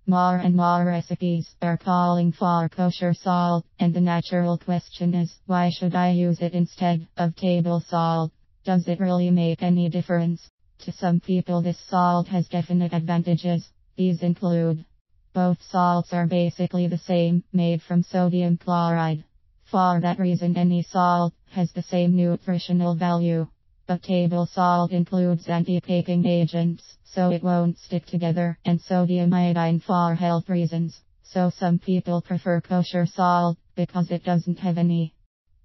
More and more recipes are calling for kosher salt, and the natural question is, why should I use it instead of table salt? Does it really make any difference? To some people, this salt has definite advantages. These include: both salts are basically the same, made from sodium chloride. For that reason, any salt has the same nutritional value. But table salt includes anti-caking agents, so it won't stick together, and sodium iodine for health reasons. So some people prefer kosher salt because it doesn't have any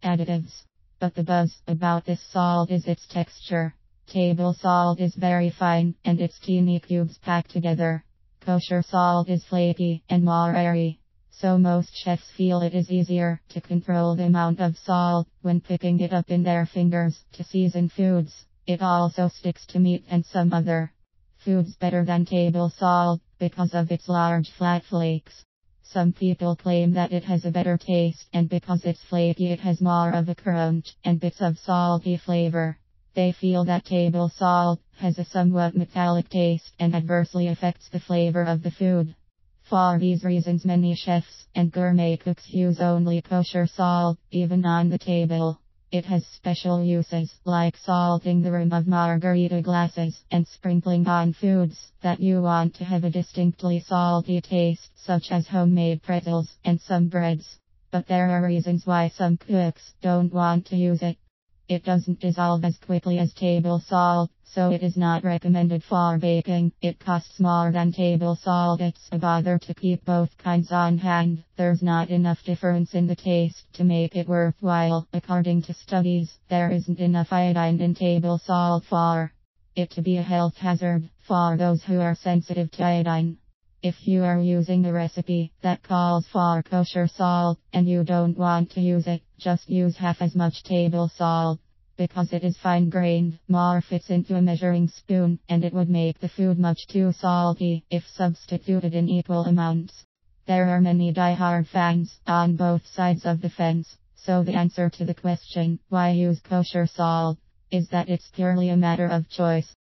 additives. But the buzz about this salt is its texture. Table salt is very fine, and it's teeny cubes packed together. Kosher salt is flaky and more airy. So most chefs feel it is easier to control the amount of salt when picking it up in their fingers to season foods. It also sticks to meat and some other foods better than table salt because of its large flat flakes. Some people claim that it has a better taste, and because it's flaky it has more of a crunch and bits of salty flavor. They feel that table salt has a somewhat metallic taste and adversely affects the flavor of the food. For these reasons, many chefs and gourmet cooks use only kosher salt, even on the table. It has special uses, like salting the rim of margarita glasses and sprinkling on foods that you want to have a distinctly salty taste, such as homemade pretzels and some breads. But there are reasons why some cooks don't want to use it. It doesn't dissolve as quickly as table salt, so it is not recommended for baking. It costs more than table salt. It's a bother to keep both kinds on hand. There's not enough difference in the taste to make it worthwhile. According to studies, there isn't enough iodine in table salt for it to be a health hazard for those who are sensitive to iodine. If you are using a recipe that calls for kosher salt and you don't want to use it, just use half as much table salt. Because it is fine-grained, more fits into a measuring spoon, and it would make the food much too salty if substituted in equal amounts. There are many die-hard fans on both sides of the fence, so the answer to the question, why use kosher salt, is that it's purely a matter of choice.